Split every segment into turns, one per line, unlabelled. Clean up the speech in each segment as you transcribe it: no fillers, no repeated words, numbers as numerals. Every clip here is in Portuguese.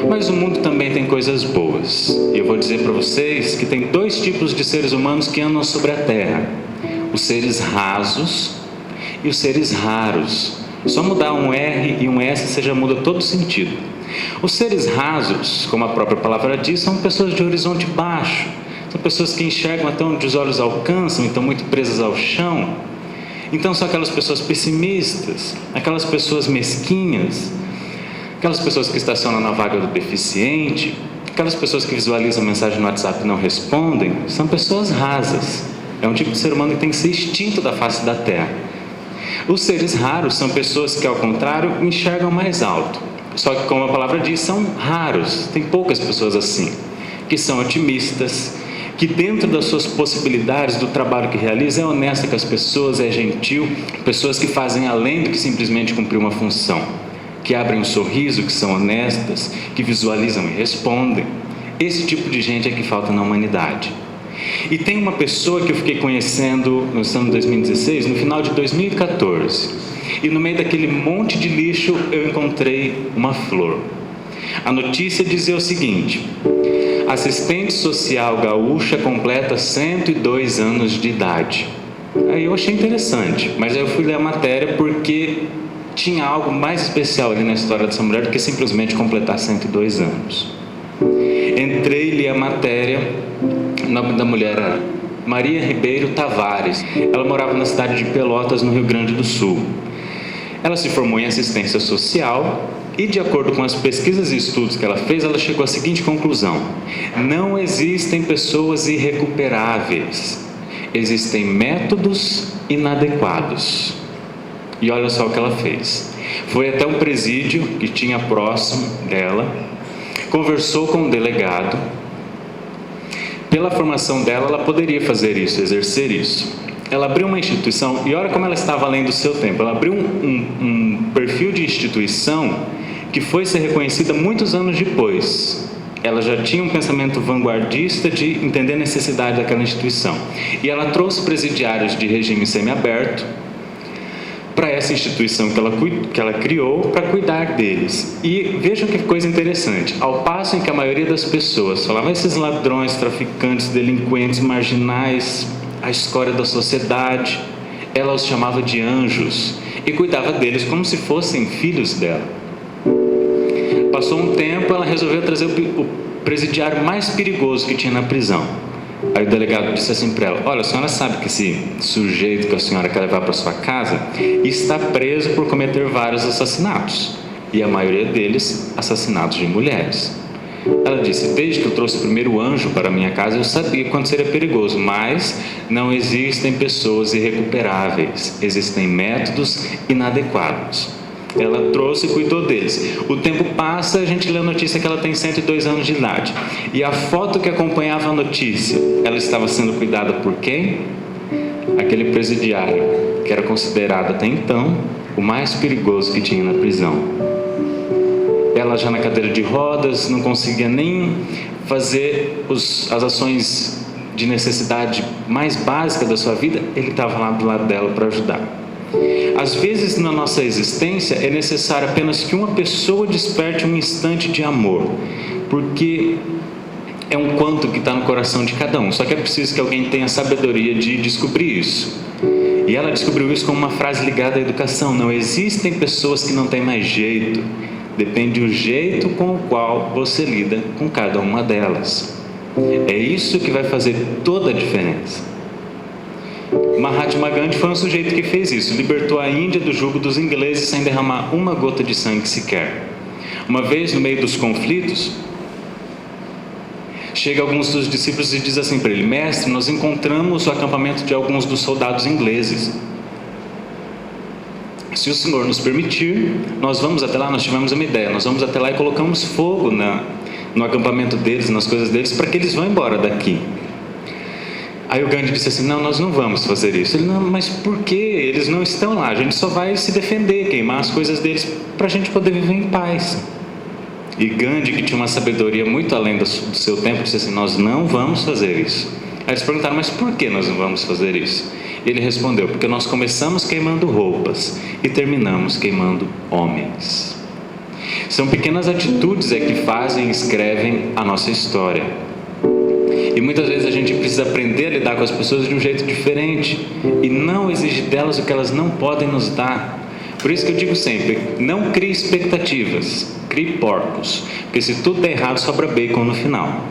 Mas o mundo também tem coisas boas. E eu vou dizer para vocês que tem dois tipos de seres humanos que andam sobre a Terra: os seres rasos e os seres raros. Só mudar um R e um S você já muda todo o sentido. Os seres rasos, como a própria palavra diz, são pessoas de horizonte baixo. São pessoas que enxergam até onde os olhos alcançam e estão muito presas ao chão. Então são aquelas pessoas pessimistas, aquelas pessoas mesquinhas, aquelas pessoas que estacionam na vaga do deficiente, aquelas pessoas que visualizam mensagem no WhatsApp e não respondem. São pessoas rasas. É um tipo de ser humano que tem que ser extinto da face da Terra. Os seres raros são pessoas que, ao contrário, enxergam mais alto. Só que, como a palavra diz, são raros. Tem poucas pessoas assim, que são otimistas, que dentro das suas possibilidades do trabalho que realiza é honesta com as pessoas, é gentil, pessoas que fazem além do que simplesmente cumprir uma função, que abrem um sorriso, que são honestas, que visualizam e respondem. Esse tipo de gente é que falta na humanidade. E tem uma pessoa que eu fiquei conhecendo no ano de 2016, no final de 2014, e no meio daquele monte de lixo eu encontrei uma flor. A notícia dizia o seguinte: assistente social gaúcha completa 102 anos de idade. Aí eu achei interessante, mas aí eu fui ler a matéria porque tinha algo mais especial ali na história dessa mulher do que simplesmente completar 102 anos. Entrei e li a matéria. O nome da mulher era Maria Ribeiro Tavares. Ela morava na cidade de Pelotas, no Rio Grande do Sul. Ela se formou em assistência social e, de acordo com as pesquisas e estudos que ela fez, ela chegou à seguinte conclusão: não existem pessoas irrecuperáveis, existem métodos inadequados. E olha só o que ela fez. Foi até um presídio que tinha próximo dela, conversou com o delegado. Pela formação dela, ela poderia fazer isso, exercer isso. Ela abriu uma instituição, e olha como ela estava além do seu tempo. Ela abriu um perfil de instituição que foi ser reconhecida muitos anos depois. Ela já tinha um pensamento vanguardista de entender a necessidade daquela instituição. E ela trouxe presidiários de regime semiaberto para essa instituição que ela criou para cuidar deles. E vejam que coisa interessante: ao passo em que a maioria das pessoas falava esses ladrões, traficantes, delinquentes, marginais, a escória da sociedade, ela os chamava de anjos e cuidava deles como se fossem filhos dela. Passou um tempo, ela resolveu trazer o presidiário mais perigoso que tinha na prisão. Aí o delegado disse assim para ela: olha, a senhora sabe que esse sujeito que a senhora quer levar para sua casa está preso por cometer vários assassinatos, e a maioria deles assassinatos de mulheres. Ela disse: desde que eu trouxe o primeiro anjo para a minha casa, eu sabia quanto seria perigoso, mas não existem pessoas irrecuperáveis, existem métodos inadequados. Ela trouxe e cuidou deles. O tempo passa, a gente lê a notícia que ela tem 102 anos de idade. E a foto que acompanhava a notícia, ela estava sendo cuidada por quem? Aquele presidiário, que era considerado até então o mais perigoso que tinha na prisão. Ela já na cadeira de rodas, não conseguia nem fazer as ações de necessidade mais básica da sua vida. Ele estava lá do lado dela para ajudar. Às vezes na nossa existência é necessário apenas que uma pessoa desperte um instante de amor, porque é um quanto que está no coração de cada um, só que é preciso que alguém tenha sabedoria de descobrir isso. E ela descobriu isso com uma frase ligada à educação: não existem pessoas que não têm mais jeito, depende do jeito com o qual você lida com cada uma delas. É isso que vai fazer toda a diferença. Mahatma Gandhi foi um sujeito que fez isso, libertou a Índia do jugo dos ingleses sem derramar uma gota de sangue sequer. Uma vez, no meio dos conflitos, chega alguns dos discípulos e diz assim para ele: mestre, nós encontramos o acampamento de alguns dos soldados ingleses. Se o senhor nos permitir, nós vamos até lá. Nós tivemos uma ideia, nós vamos até lá e colocamos fogo no acampamento deles, nas coisas deles, para que eles vão embora daqui. Aí o Gandhi disse assim: não, nós não vamos fazer isso. Ele: não, mas por quê? Eles não estão lá, a gente só vai se defender, queimar as coisas deles para a gente poder viver em paz. E Gandhi, que tinha uma sabedoria muito além do seu tempo, disse assim: nós não vamos fazer isso. Aí eles perguntaram: mas por que nós não vamos fazer isso? Ele respondeu: porque nós começamos queimando roupas e terminamos queimando homens. São pequenas atitudes que fazem e escrevem a nossa história. E muitas vezes a gente precisa aprender a lidar com as pessoas de um jeito diferente e não exigir delas o que elas não podem nos dar. Por isso que eu digo sempre, não crie expectativas, crie porcos, porque se tudo der errado sobra bacon no final.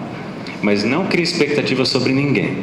Mas não crie expectativas sobre ninguém.